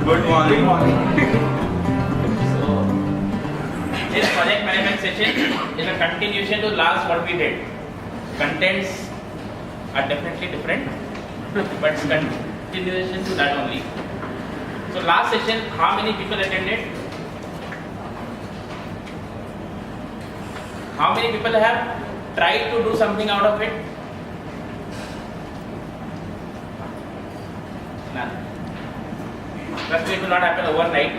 Good morning. So, this project management session is a continuation to last what we did. Contents are definitely different, but it's continuation to that only. So last session, how many people attended? How many people have tried to do something out of it? None. Trust me, it will not happen overnight.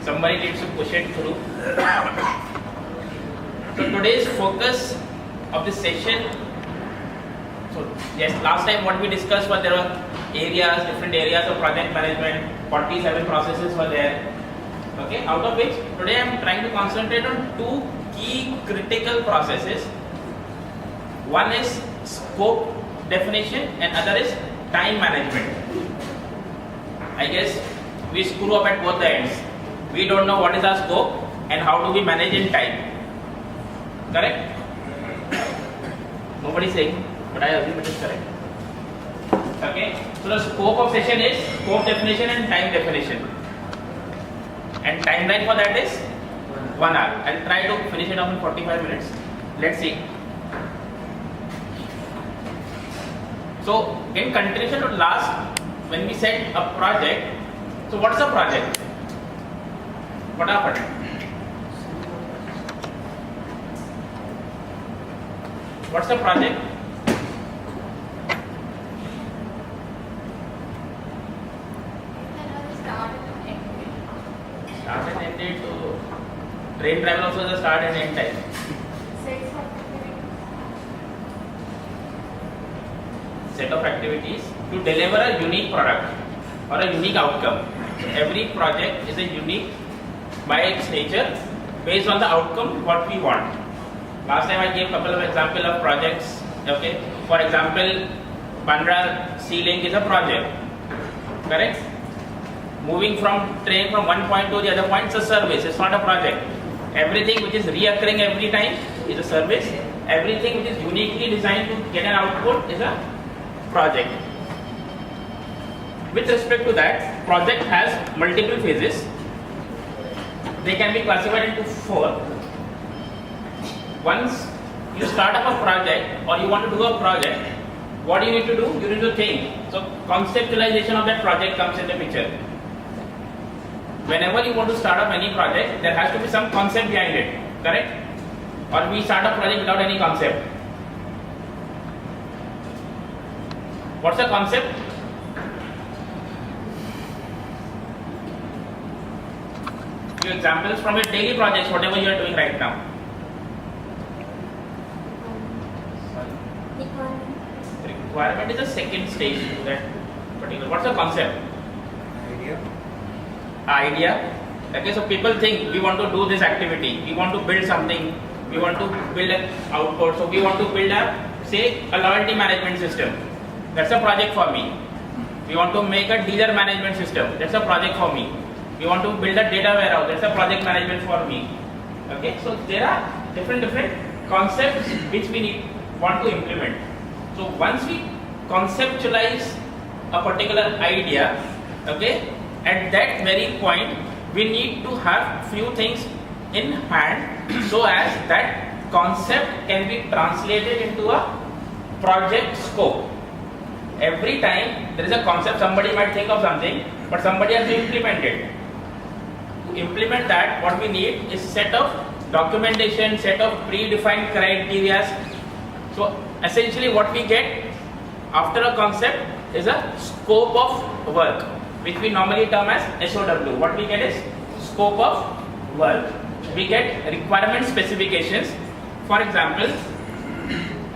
Somebody needs to push it through. So today's focus of this session. So yes, last time what we discussed was there were areas, different areas of project management. 47 processes were there. Okay, out of which today I am trying to concentrate on two key critical processes. One is scope definition and other is time management. I guess we screw up at both the ends. We don't know what is our scope and how do we manage in time. Correct? Nobody is saying, but I assume it is correct. Okay, so the scope of session is scope definition and time definition. And timeline for that is 1 hour. I'll try to finish it off in 45 minutes. Let's see. So, in continuation to last, when we said a project, so what's a project? What are projects? What's a project? Start and end it to train travel also the start and end time. Set of activities to deliver a unique product or a unique outcome. So every project is a unique by its nature based on the outcome what we want. Last time I gave a couple of examples of projects. Okay, for example, Bandra Sea Link is a project. Correct? Moving from train from one point to the other point is a service. It's not a project. Everything which is reoccurring every time is a service. Everything which is uniquely designed to get an output is a project. With respect to that, project has multiple phases. They can be classified into 4. Once you start up a project or you want to do a project, what do you need to do? You need to think. So conceptualization of that project comes in the picture. Whenever you want to start up any project, there has to be some concept behind it, correct? Or we start a project without any concept. What's the concept? Few examples from your daily projects, whatever you are doing right now. Requirement is the second stage to that particular. What's the concept? Idea. Okay, so people think we want to do this activity, we want to build something, we want to build an output, so we want to build a loyalty management system. That's a project for me. We want to make a dealer management system. That's a project for me. We want to build a data warehouse. That's a project management for me. Okay, so there are different concepts which we want to implement. So once we conceptualize a particular idea, okay, at that very point, we need to have few things in hand so as that concept can be translated into a project scope. Every time there is a concept, somebody might think of something, but somebody has to implement it. To implement that, what we need is set of documentation, set of predefined criteria. So essentially what we get after a concept is a scope of work, which we normally term as SOW. What we get is scope of work. We get requirement specifications. For example,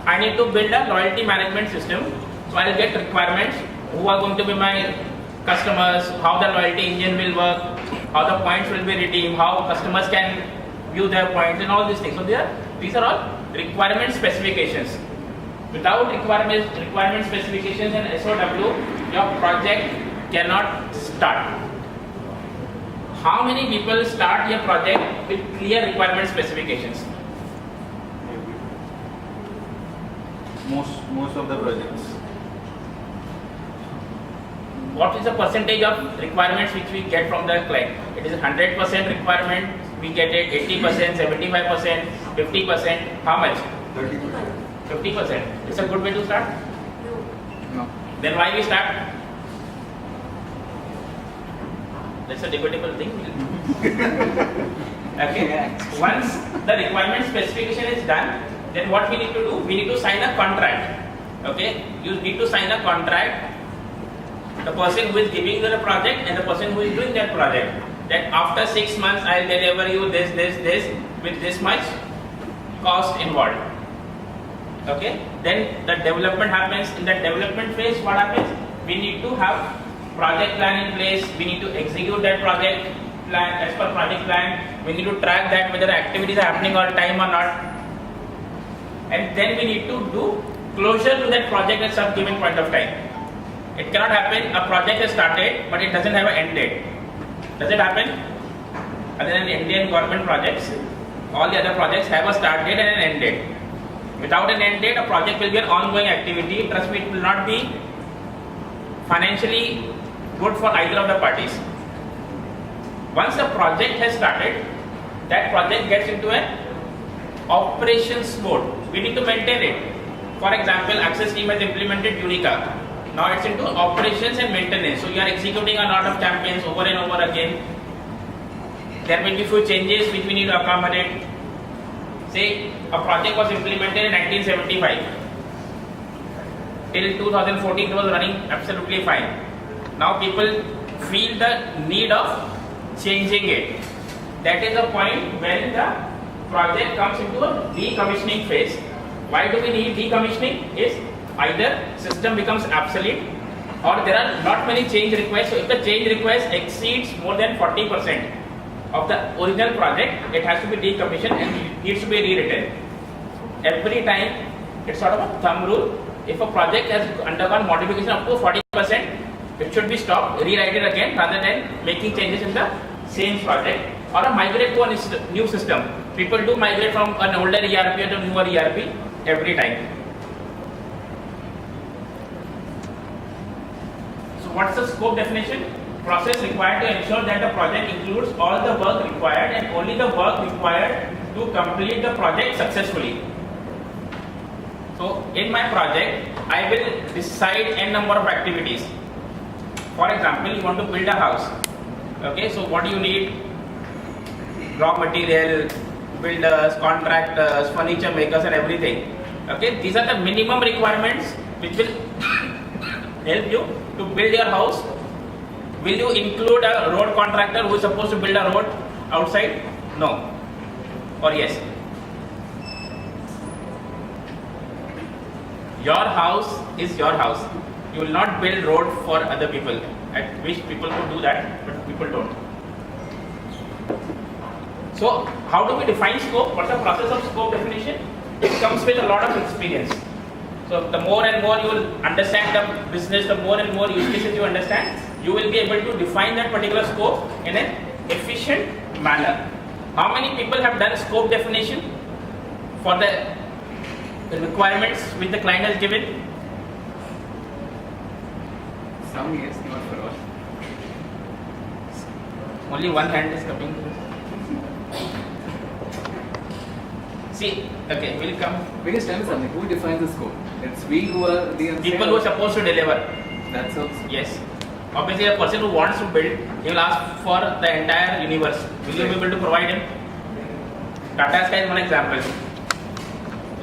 I need to build a loyalty management system. So I'll get requirements, who are going to be my customers, how the loyalty engine will work, how the points will be redeemed, how customers can view their points and all these things. So these are all requirement specifications. Without requirement specifications and SOW, your project cannot start. How many people start your project with clear requirement specifications? Most of the projects. what is the percentage of requirements which we get from the client? It is 100% requirement, we get it 80%, 75%, 50%, how much? 30%. 50%. It's a good way to start? No. Then why we start? That's a debatable thing. Okay. Once the requirement specification is done, then what we need to do? We need to sign a contract. Okay. You need to sign a contract. The person who is giving you the project and the person who is doing that project. That after 6 months I'll deliver you this with this much cost involved. Okay. Then the development happens. In the development phase, what happens? We need to have project plan in place. We need to execute that project plan as per project plan. We need to track that whether the activities are happening on time or not. And then we need to do closure to that project at some given point of time. It cannot happen, a project is started but it doesn't have an end date. Does it happen? Other than Indian government projects, all the other projects have a start date and an end date. Without an end date, a project will be an ongoing activity. Trust me, it will not be financially good for either of the parties. Once the project has started, that project gets into an operations mode. We need to maintain it. For example, Access team has implemented Eureka. Now it's into operations and maintenance. So you are executing a lot of campaigns over and over again. There will be few changes which we need to accommodate. Say a project was implemented in 1975. Till 2014 it was running absolutely fine. Now people feel the need of changing it. That is the point when the project comes into a decommissioning phase. Why do we need decommissioning? Is either system becomes obsolete or there are not many change requests. So if the change request exceeds more than 40% of the original project, it has to be decommissioned and needs to be rewritten. Every time, it's sort of a thumb rule. If a project has undergone modification up to 40%, it should be stopped, rewrite it again rather than making changes in the same project, or migrate to a new system. People do migrate from an older ERP to a newer ERP every time. So what's the scope definition? Process required to ensure that the project includes all the work required and only the work required to complete the project successfully. So in my project, I will decide n number of activities. For example, you want to build a house. Okay, so what do you need? Raw material, builders, contractors, furniture makers and everything. Okay, these are the minimum requirements which will help you to build your house. Will you include a road contractor who is supposed to build a road outside? No. Or yes? Your house is your house. You will not build road for other people. I wish people could do that, but people don't. So, how do we define scope? What's the process of scope definition? It comes with a lot of experience. So, the more and more you will understand the business, the more and more use cases you understand, you will be able to define that particular scope in an efficient manner. How many people have done scope definition for the requirements which the client has given? Some yes, not for all. Only one hand is coming. See, okay, we'll come. We just tell me something. Who defines the scope? It's we who are the People who are supposed to deliver. That's all. Yes. Obviously, a person who wants to build, he will ask for the entire universe. Will you be able to provide him? Tata Sky is one example.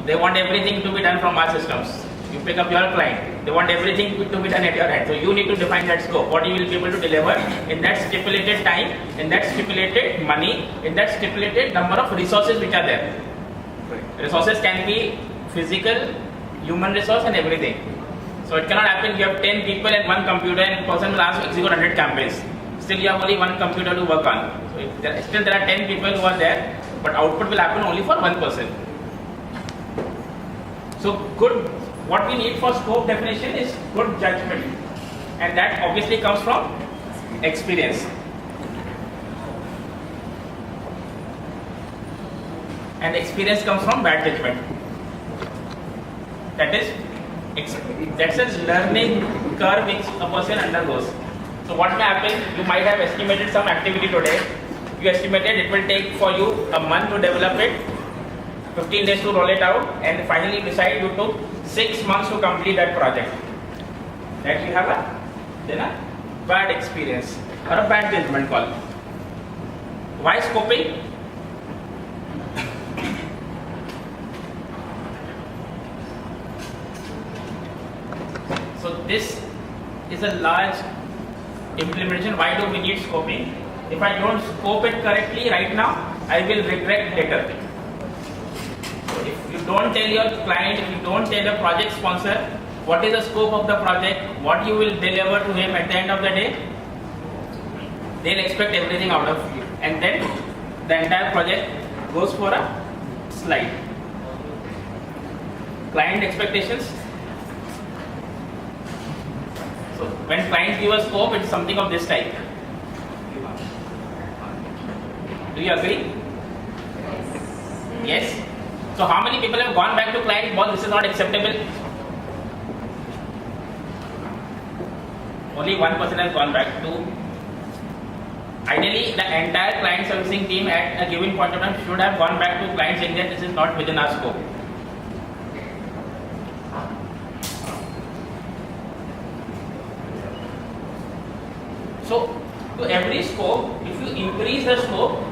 They want everything to be done from our systems. You pick up your client, they want everything to be done at your end. So you need to define that scope. What you will be able to deliver in that stipulated time, in that stipulated money, in that stipulated number of resources which are there. Right. Resources can be physical, human resource and everything. So it cannot happen you have 10 people and one computer and person will ask to execute 100 campaigns. Still you have only one computer to work on. So still there are 10 people who are there, but output will happen only for one person. So what we need for scope definition is good judgment, and that obviously comes from experience. And experience comes from bad judgment. That's a learning curve which a person undergoes. So what may happen, you might have estimated some activity today. You estimated it will take for you a month to develop it, 15 days to roll it out, and finally decide you took 6 months to complete that project. That you have then a bad experience or a bad judgment call. Why scoping? So this is a large implementation. Why do we need scoping? If I don't scope it correctly right now, I will regret later. So if you don't tell your client, if you don't tell the project sponsor what is the scope of the project, what you will deliver to him at the end of the day, they'll expect everything out of you, and then the entire project goes for a slide. Client expectations. So when clients give a scope, it's something of this type. Do you agree? Yes. So how many people have gone back to client, boss, this is not acceptable? Only one person has gone back to. Ideally, the entire client servicing team at a given point of time should have gone back to client saying that this is not within our scope. So, to every scope, if you increase the scope,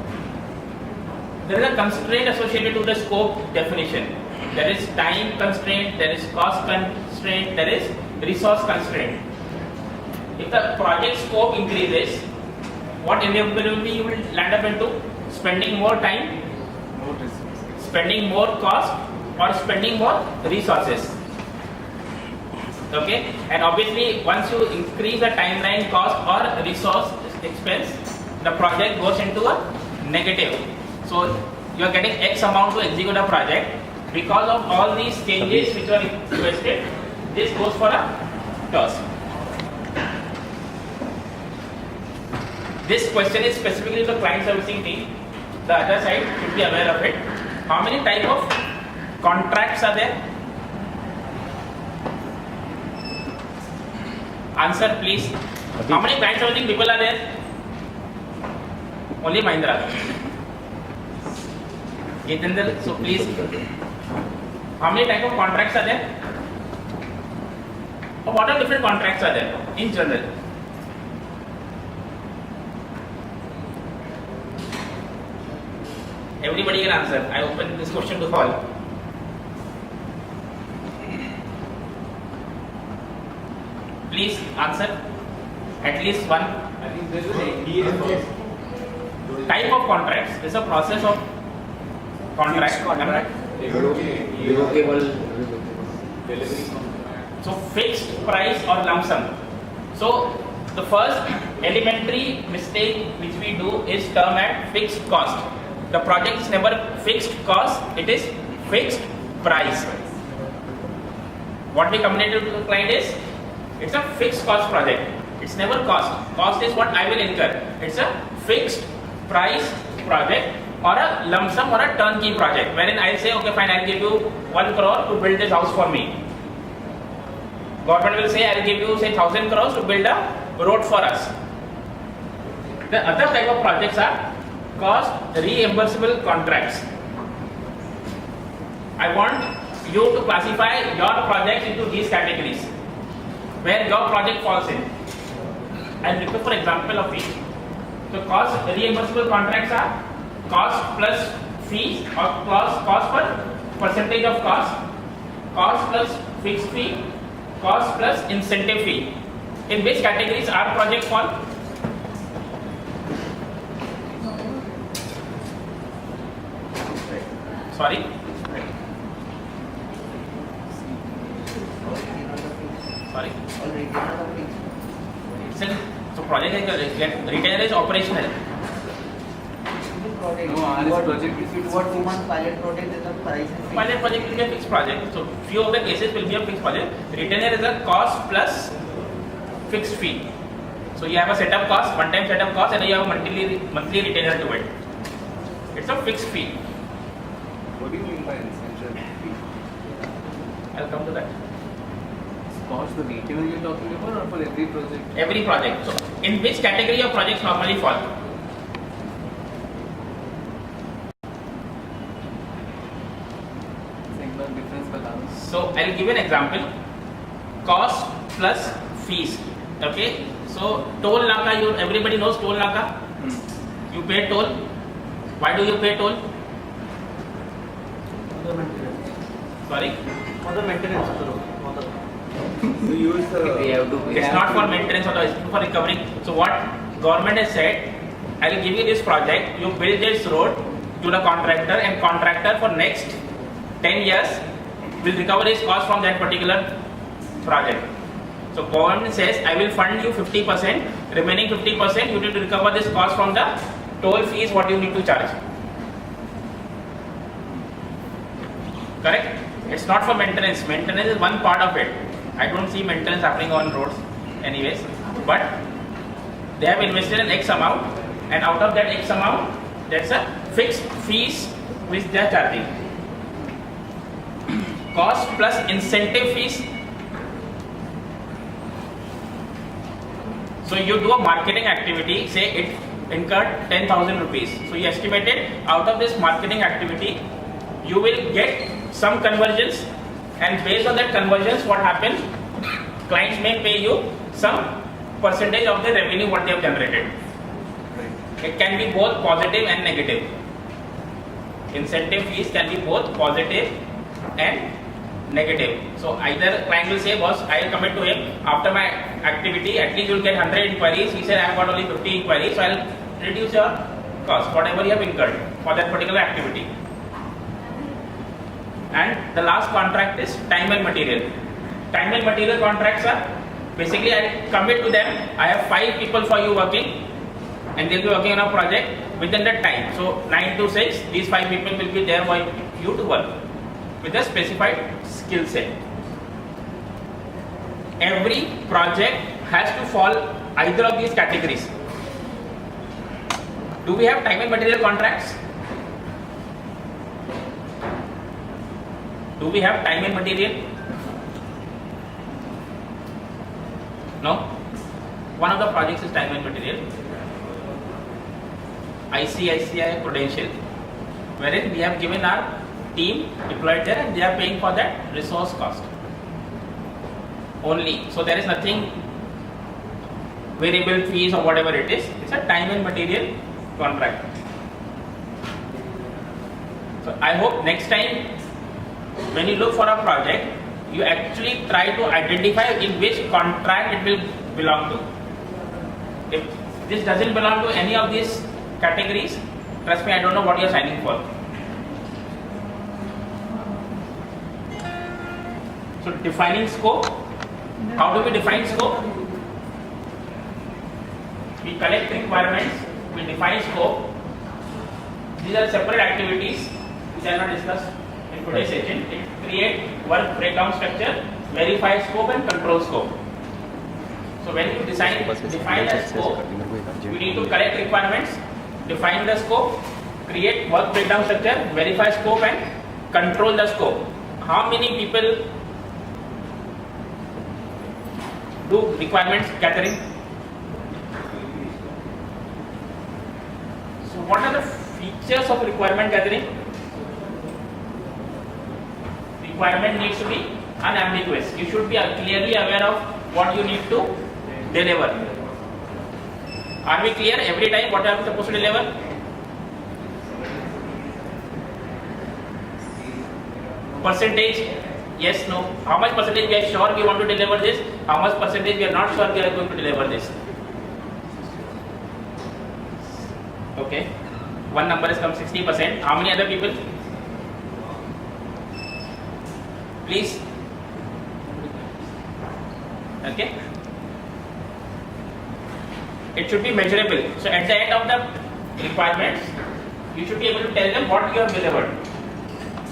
there is a constraint associated to the scope definition. There is time constraint, there is cost constraint, there is resource constraint. If the project scope increases, what inevitably you will land up into? Spending more time, spending more cost, or spending more resources. Okay, and obviously once you increase the timeline, cost or resource expense, the project goes into a negative. So you are getting X amount to execute a project. Because of all these changes which are invested, this goes for a toss. This question is specifically to the client servicing team. The other side should be aware of it. How many type of contracts are there? Answer please. How many client servicing people are there? Only Mahindra. Jitendra, so please. How many type of contracts are there? Or what are different contracts are there in general? Everybody can answer. I open this question to all. Please answer. At least one. I think this is NDA first. Type of contracts. It's a process of contract. So fixed price or lump sum. So the first elementary mistake which we do is term at fixed cost. The project is never fixed cost, it is fixed price. What we communicated to the client is, it's a fixed cost project. It's never cost. Cost is what I will incur. It's a fixed price project or a lump sum or a turnkey project, wherein I'll say, okay fine, I'll give you 1 crore to build this house for me. Government will say, I'll give you say 1000 crores to build a road for us. The other type of projects are cost reimbursable contracts. I want you to classify your projects into these categories where your project falls in. I'll look for example of each. So cost reimbursable contracts are cost plus fees or cost per percentage of cost plus fixed fee, cost plus incentive fee. In which categories our project fall? Sorry? Sorry? So project is retainer is operational. No, ours project is fixed. What 2 month pilot project is the price is fixed. Pilot project will be a fixed project. So few of the cases will be a fixed project. Retainer is a cost plus fixed fee. So you have a setup cost, one time setup cost, and then you have a monthly retainer to it. It's a fixed fee. What do you mean by incentive fee? I'll come to that. Cost the retainer you're talking about or for every project? Every project. So in which category your projects normally fall? Signal difference बताना. So I'll give you an example. Cost plus fees. Okay. So toll naka, everybody knows toll naka. You pay toll. Why do you pay toll? Sorry. For the maintenance. We have to. It's not for maintenance or it's for recovering. So what government has said, I will give you this project, you build this road to the contractor, and contractor for next 10 years will recover his cost from that particular project. So government says, I will fund you 50%, remaining 50% you need to recover this cost from the toll fees what you need to charge. Correct? It's not for maintenance. Maintenance is one part of it. I don't see maintenance happening on roads anyways, but they have invested in X amount, and out of that X amount, that's a fixed fees which they are charging. Cost plus incentive fees. So you do a marketing activity, say it incurred 10,000 rupees. So you estimated out of this marketing activity, you will get some conversions, and based on that conversions, what happens? Clients may pay you some percentage of the revenue what they have generated. It can be both positive and negative. Incentive fees can be both positive and negative. So either client will say, boss, I will commit to him after my activity, at least you will get 100 inquiries. He said, I have got only 50 inquiries, so I will reduce your cost, whatever you have incurred for that particular activity. And the last contract is time and material. Time and material contracts are basically I commit to them, I have 5 people for you working, and they'll be working on a project within that time. So 9 to 6, these 5 people will be there for you to work with a specified skill set. Every project has to fall either of these categories. Do we have time and material contracts? Do we have time and material? No. One of the projects is time and material. ICICI Prudential, wherein we have given our team deployed there and they are paying for that resource cost only. So there is nothing variable fees or whatever it is. It's a time and material contract. So I hope next time when you look for a project, you actually try to identify in which contract it will belong to. If this doesn't belong to any of these categories, trust me, I don't know what you are signing for. So defining scope. How do we define scope? We collect requirements, we define scope. These are separate activities which I will not discuss in today's session. It create work breakdown structure, verify scope and control scope. So when you define a scope, we need to collect requirements, define the scope, create work breakdown structure, verify scope and control the scope. How many people do requirements gathering? So what are the features of requirement gathering? Requirement needs to be unambiguous. You should be clearly aware of what you need to deliver. Are we clear every time what are we supposed to deliver? Percentage? Yes, no. How much percentage we are sure we want to deliver this? How much percentage we are not sure we are going to deliver this? Okay. One number has come 60%. How many other people? Please. Okay. It should be measurable. So at the end of the requirements, you should be able to tell them what you have delivered.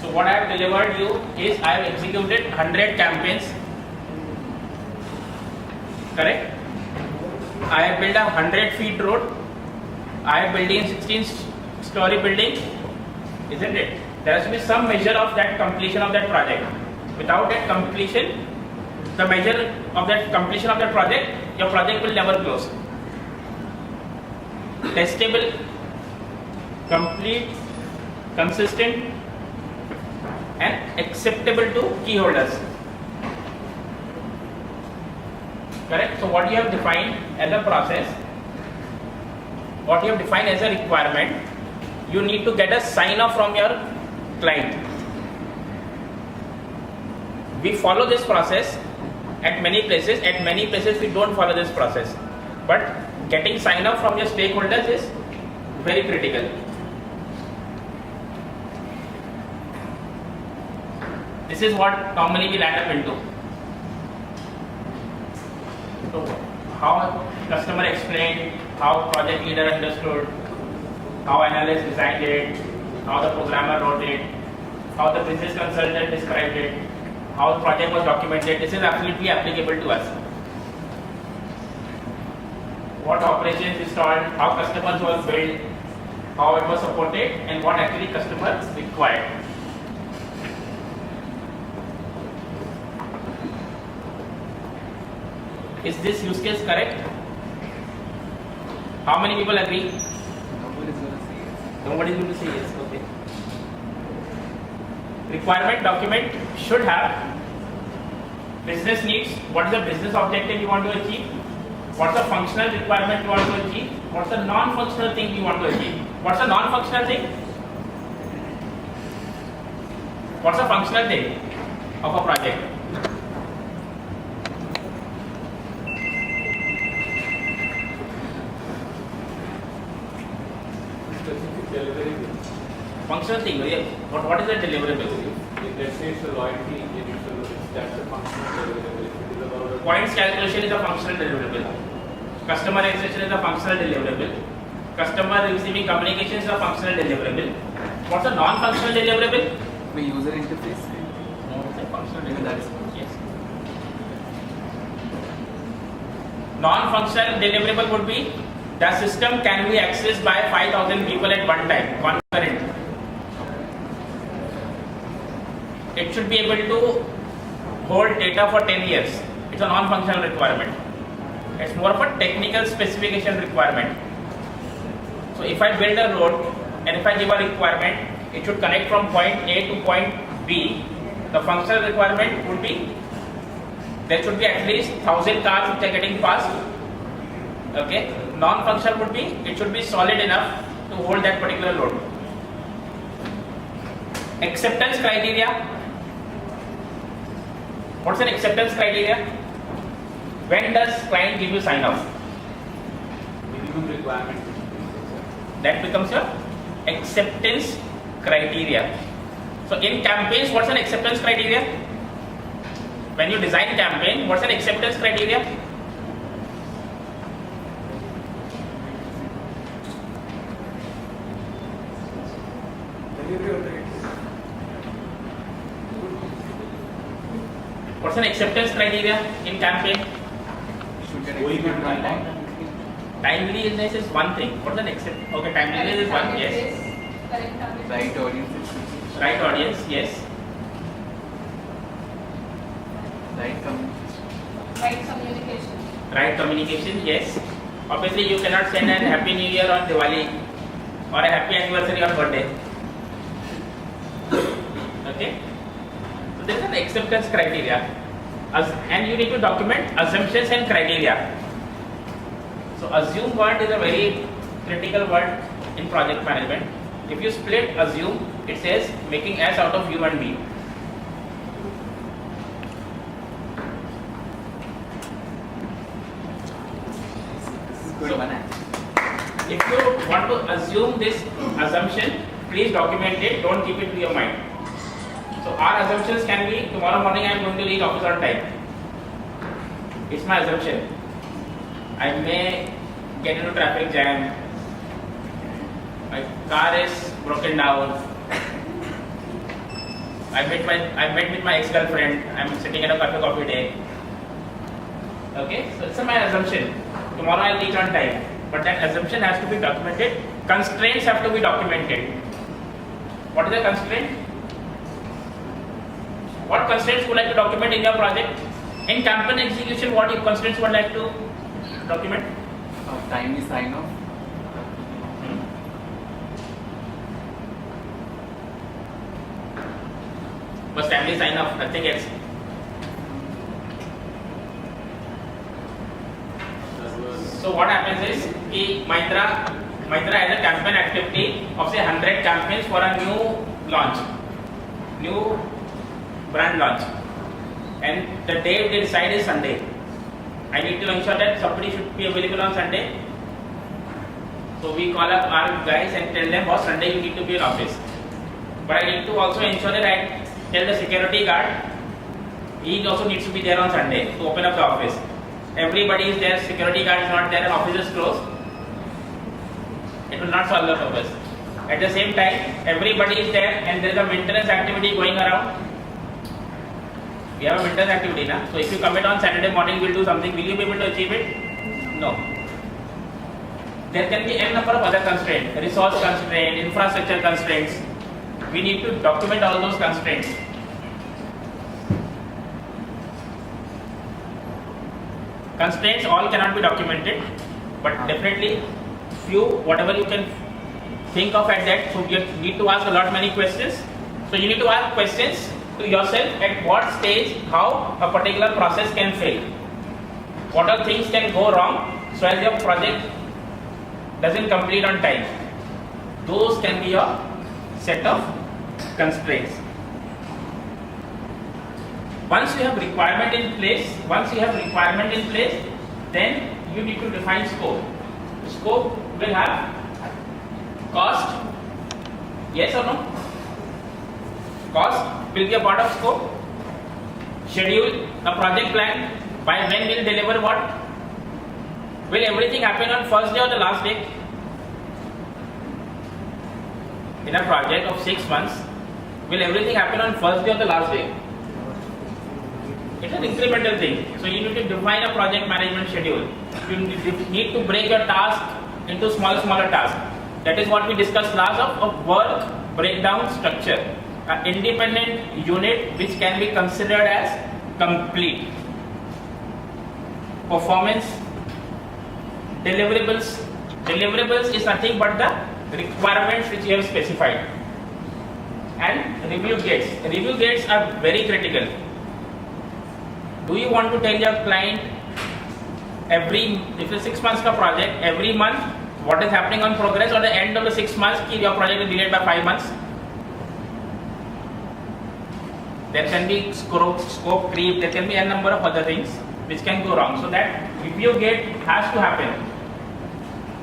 So what I have delivered you is I have executed 100 campaigns. Correct? I have built a 100 feet road. I am building a 16-story building. Isn't it? There has to be some measure of that completion of that project. Without that completion, the measure of that completion of that project, your project will never close. testable, complete, consistent, and acceptable to key holders. Correct? So what you have defined as a process, what you have defined as a requirement, you need to get a sign off from your client. We follow this process at many places. At many places we don't follow this process. But getting sign off from your stakeholders is very critical. This is what normally we land up into. So how customer explained, how project leader understood, how analyst designed it, how the programmer wrote it, how the business consultant described it, how the project was documented. This is absolutely applicable to us. What operations installed, how customers was built, how it was supported, and what actually customers required. Is this use case correct? How many people agree? Nobody's going to say yes. Nobody is going to say yes. Okay. Requirement document should have business needs. What is the business objective you want to achieve? What's the functional requirement you want to achieve? What's the non-functional thing you want to achieve? What's the non-functional thing? What's the functional thing of a project? Functional thing, what is the deliverable? Let's say it's a loyalty, that's a functional deliverable. If it is about a Points calculation is a functional deliverable. Customer accession is a functional deliverable. Customer receiving communication is a functional deliverable. What's a non-functional deliverable? The user interface. No, it's a functional Even that is deliverable. Yes. Non-functional deliverable would be the system can be accessed by 5,000 people at one time, concurrent. It should be able to hold data for 10 years. It's a non-functional requirement. It's more of a technical specification requirement. So if I build a road and if I give a requirement, it should connect from point A to point B. The functional requirement would be there should be at least 1,000 cars which are getting passed. Okay. Non-functional would be it should be solid enough to hold that particular load. Acceptance criteria. What's an acceptance criteria? When does client give you sign off? minimum requirement. That becomes your acceptance criteria. So in campaigns, what's an acceptance criteria? When you design campaign, what's an acceptance criteria? What's an acceptance criteria in campaign? Should get Going executed on on time. time. Timeliness is one thing. What's an accept? Okay, timeliness is one. Yes. Right audience. Right audience. Yes. Right communication. Right communication. Right communication. Yes. Obviously, you cannot send a Happy New Year on Diwali or a Happy Anniversary on birthday. Okay. So there is an acceptance criteria, and you need to document assumptions and criteria. So assume word is a very critical word in project management. If you split assume, it says making S out of U and B. This is good one. If you want to assume this assumption, please document it, don't keep it to your mind. So our assumptions can be tomorrow morning I am going to reach office on time. It's my assumption. I may get into traffic jam. My car is broken down. I met with my ex-girlfriend. I'm sitting at a coffee day. Okay, so it's my assumption. Tomorrow I'll reach on time. But that assumption has to be documented. Constraints have to be documented. What is the constraint? What constraints would you like to document in your project? In campaign execution, what constraints would you like to document? Timely sign off. First family sign off, nothing else. So what happens is कि Mahindra has a campaign activity of say 100 campaigns for a new launch, new brand launch, and the day they decide is Sunday. I need to ensure that somebody should be available on Sunday. So we call up our guys and tell them, boss, Sunday you need to be in office. But I need to also ensure that I tell the security guard, he also needs to be there on Sunday to open up the office. Everybody is there, security guard is not there, and office is closed. It will not solve the purpose. At the same time, everybody is there and there is a maintenance activity going around. We have a maintenance activity now. So if you commit on Saturday morning, we'll do something. Will you be able to achieve it? No. There can be n number of other constraints, resource constraints, infrastructure constraints. We need to document all those constraints. Constraints all cannot be documented, but definitely few, whatever you can think of at that. So you need to ask a lot many questions. So you need to ask questions to yourself at what stage, how a particular process can fail. What are things can go wrong so as your project doesn't complete on time. Those can be your set of constraints. Once you have requirement in place, then you need to define scope. Scope will have cost. Yes or no? Cost will be a part of scope. Schedule, a project plan, by when we'll deliver what. Will everything happen on first day or the last day? In a project of 6 months, will everything happen on first day or the last day? It's an incremental thing. So you need to define a project management schedule. You need to break your task into smaller tasks. That is what we discussed last of work breakdown structure. An independent unit which can be considered as complete. Performance, deliverables. Deliverables is nothing but the requirements which you have specified. And review gates. Review gates are very critical. Do you want to tell your client if it's 6 months ka project, every month what is happening on progress, or the end of the 6 months your project is delayed by 5 months? There can be scope creep, there can be a number of other things which can go wrong. So that review gate has to happen.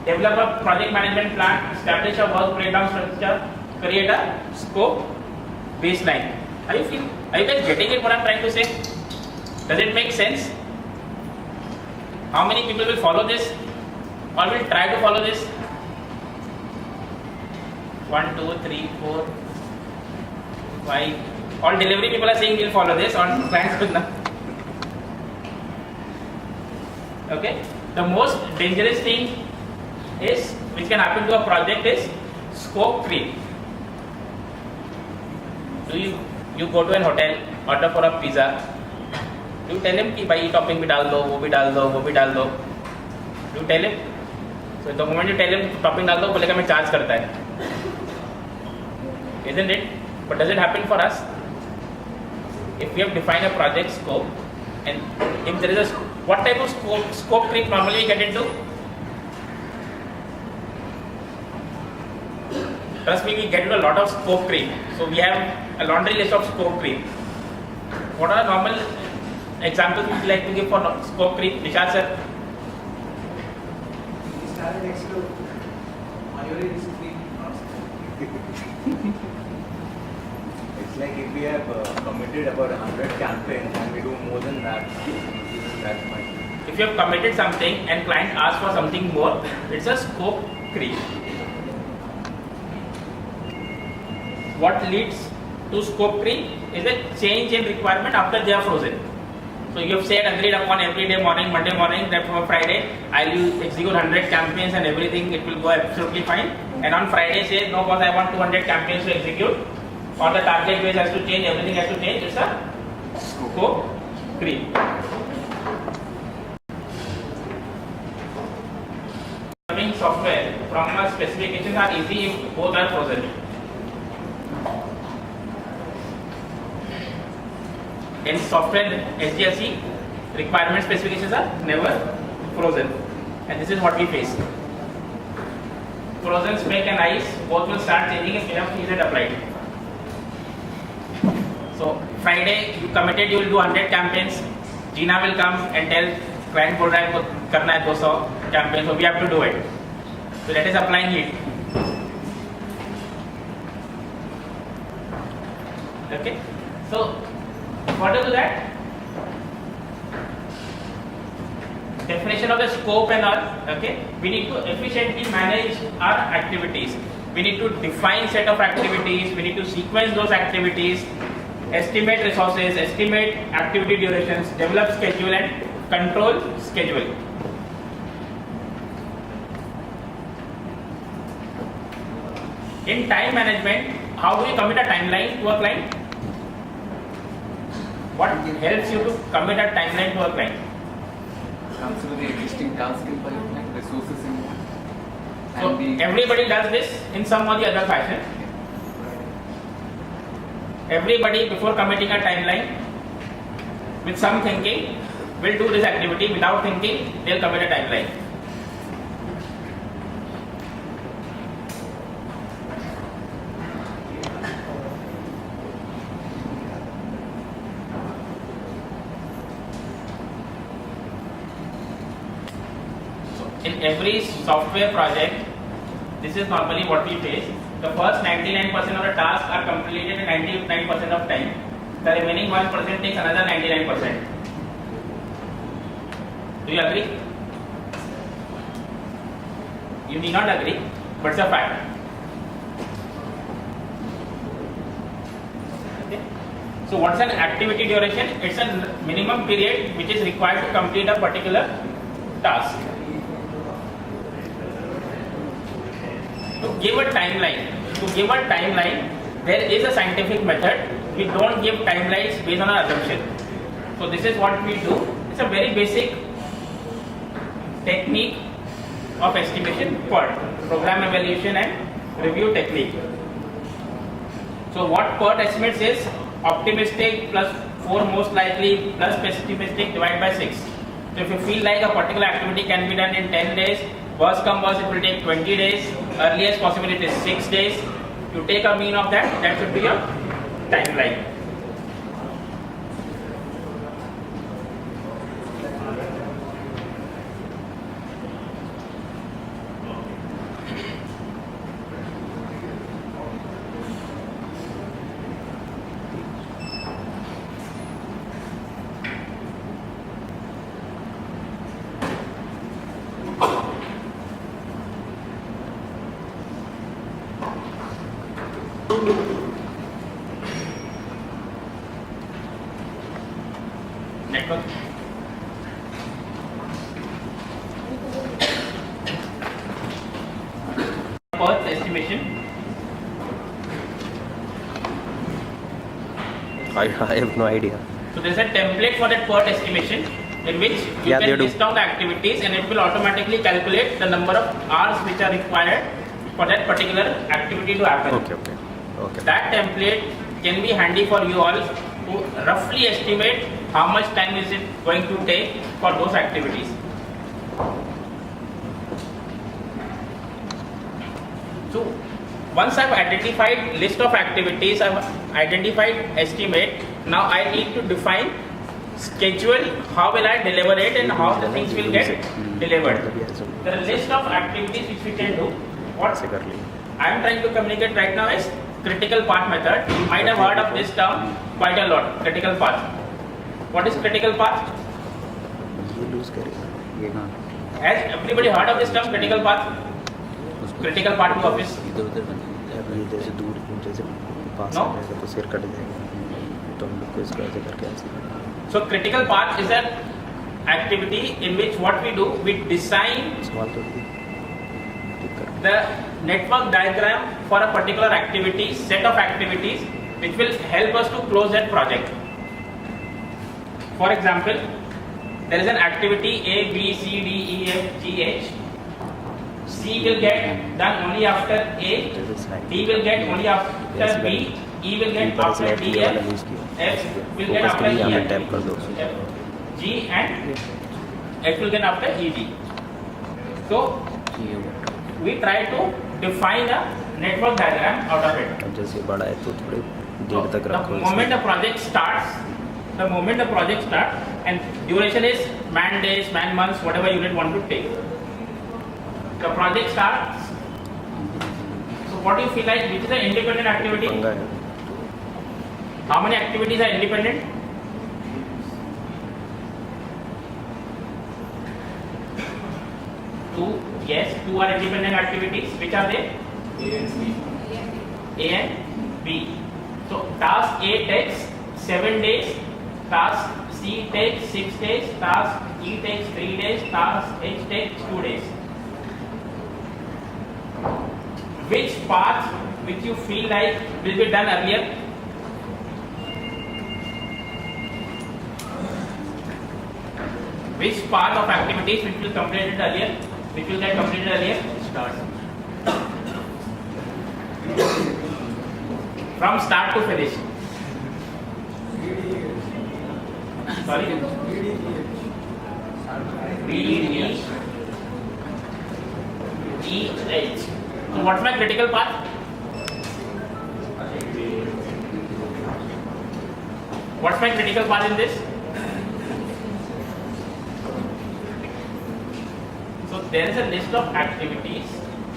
Develop a project management plan, establish a work breakdown structure, create a scope baseline. Are you guys getting it what I'm trying to say? Does it make sense? How many people will follow this or will try to follow this? 1, 2, 3, 4, 5. All delivery people are saying we'll follow this, all clients will not. Okay? The most dangerous thing is which can happen to a project is scope creep. Do you go to an hotel, order for a pizza? Do you tell him कि भाई ये topping भी डाल दो, वो भी डाल दो, वो भी डाल दो? Do you tell him? So the moment you tell him topping डाल दो, बोलेगा मैं charge करता है. Isn't it? But does it happen for us? If we have defined a project scope, and if there is a what type of scope creep normally we get into? Trust me, we get into a lot of scope creep. So we have a laundry list of scope creep. What are normal examples would you like to give for scope creep, Nishad sir? Started next to Mayuri is creep. It's like if we have committed about 100 campaigns and we do more than that, that might. If you have committed something and client asks for something more, it's a scope creep. What leads to scope creep is a change in requirement after they are frozen. So you have said agreed upon every day morning, Monday morning, that from Friday I will execute 100 campaigns and everything, it will go absolutely fine. And on Friday say, no boss, I want 200 campaigns to execute, or the target base has to change, everything has to change. It's a scope creep. Software from our specifications are easy if both are frozen. in software SDLC, requirement specifications are never frozen, and this is what we face. Frozen spec and ice both will start changing if enough is applied. So Friday you committed, you will do 100 campaigns. Gina will come and tell client बोल रहा है को करना है 200 campaigns, so we have to do it. So that is applying it. Okay. So what to do that? Definition of the scope and all. Okay. We need to efficiently manage our activities. We need to define set of activities. We need to sequence those activities. Estimate resources, estimate activity durations, develop schedule and control schedule. In time management, how do you commit a timeline to a client? What helps you to commit a timeline to a client? Consider the existing task in pipeline, resources in one. So everybody does this in some or the other fashion. Everybody before committing a timeline with some thinking will do this activity. Without thinking, they'll commit a timeline. So in every software project, this is normally what we face. The first 99% of the tasks are completed in 99% of time. The remaining 1% takes another 99%. Do you agree? You need not agree, but it's a fact. Okay. So what's an activity duration? It's a minimum period which is required to complete a particular task. To give a timeline, there is a scientific method. We don't give timelines based on our assumption. So this is what we do. It's a very basic technique of estimation PERT, program evaluation and review technique. So what PERT estimates is optimistic plus 4 most likely plus pessimistic divided by 6. So if you feel like a particular activity can be done in 10 days, worst come worst, it will take 20 days. Earliest possible it is 6 days. You take a mean of that. That should be your timeline. Network. PERT estimation. I have no idea. So there is a template for that PERT estimation in which you can list down the activities and it will automatically calculate the number of hours which are required for that particular activity to happen. Okay. That template can be handy for you all to roughly estimate how much time is it going to take for those activities. So once I've identified list of activities, I've identified estimate, now I need to define schedule, how will I deliver it and how the things will get delivered. The list of activities which we can do, what I am trying to communicate right now is critical path method. You might have heard of this term quite a lot, critical path. What is critical path? Has everybody heard of this term, critical path? Critical path to office? No? So critical path is an activity in which what we do, we design the network diagram for a particular activity, set of activities which will help us to close that project. For example, there is an activity A, B, C, D, E, F, G, H. C will get done only after A, D will get only after B, E will get पर after इसने D, ये वाला F, use किया F will get focus after के लिए E, यहाँ पे F. Tap कर दो G and H will get after ED. So we try to define a network diagram out of it. अब जैसे बड़ा है तो थोड़े So, देर तक रखो the moment the project starts, and duration is man days, man months, whatever unit want to take. The project starts. So what do you feel like? Which is an independent activity? पंगा है How many activities are independent? Two. Yes, two are independent activities. Which are they? A and B. So task A takes 7 days, task C takes 6 days, task E takes 3 days, task H takes 2 days. Which path which you feel like will be done earlier? Which part of activities which will completed earlier? Which will get completed earlier? Start. From start to finish. Sorry. B, D, E, H. So what's my critical path? What's my critical path in this? So there is a list of activities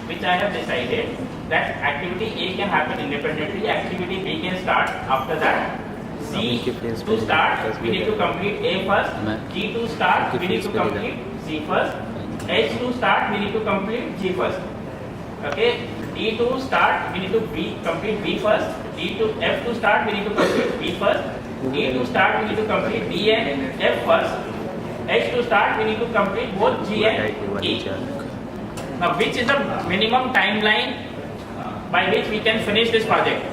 which I have decided that activity A can happen independently, activity B can start after that. C to start, we need to complete A first. G to start, we need to complete C first. H to start, we need to complete G first. Okay. D to start, we need to complete B first. D to F to start, we need to complete B first. E to start, we need to complete D and F first. H to start, we need to complete both G and E. Now, which is the minimum timeline by which we can finish this project?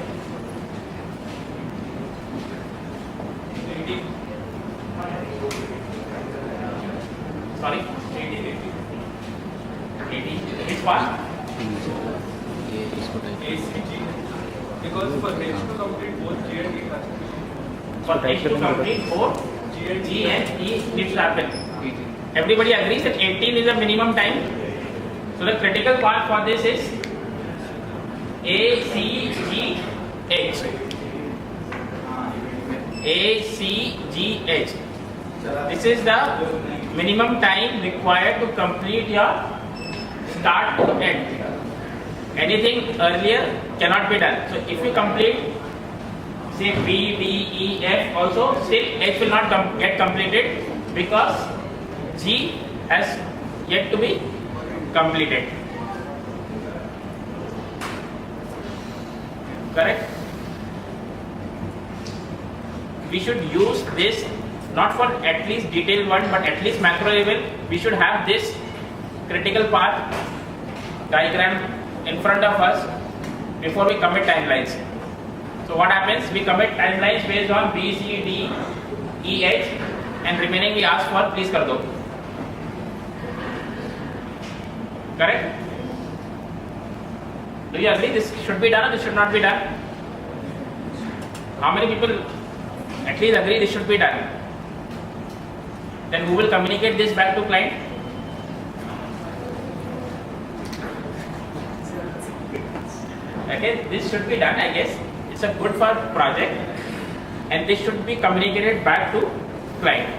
Sorry? 80. Which part? Because for H to complete both G and E has to be For H to complete both G and E needs to happen. Everybody agrees that 18 is the minimum time. So the critical part for this is A, C, G, H. A, C, G, H. This is the minimum time required to complete your start to end. Anything earlier cannot be done. So if you complete say B, D, E, F also, still H will not get completed because G has yet to be completed. Correct? We should use this not for at least detail one but at least macro level. We should have this critical path diagram in front of us before we commit timelines. So what happens? We commit timelines based on B, C, D, E, H and remaining we ask for please kar do. Correct? Do you agree this should be done or this should not be done? How many people at least agree this should be done? Then who will communicate this back to client? Okay, this should be done, I guess. It's a good for project and this should be communicated back to client.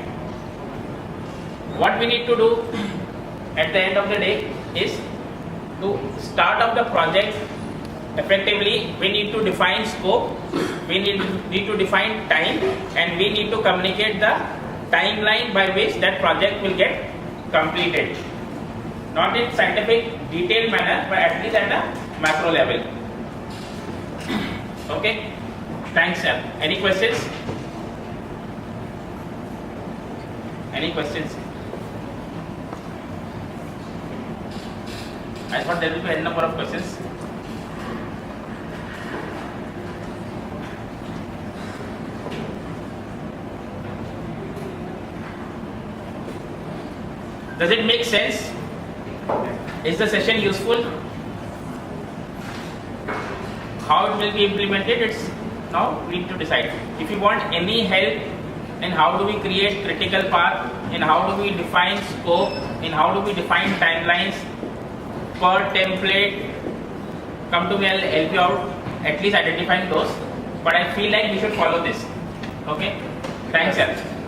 What we need to do at the end of the day is to start up the project effectively. We need to define scope, we need to define time and we need to communicate the timeline by which that project will get completed. Not in scientific detailed manner but at least at a macro level. Okay, thanks sir. Any questions? Any questions? I thought there will be a number of questions. Does it make sense? Is the session useful? How it will be implemented, it's Now we need to decide. If you want any help in how do we create critical path, in how do we define scope, in how do we define timelines per template, come to me, I'll help you out, at least identifying those. But I feel like we should follow this. Okay? Thanks, sir.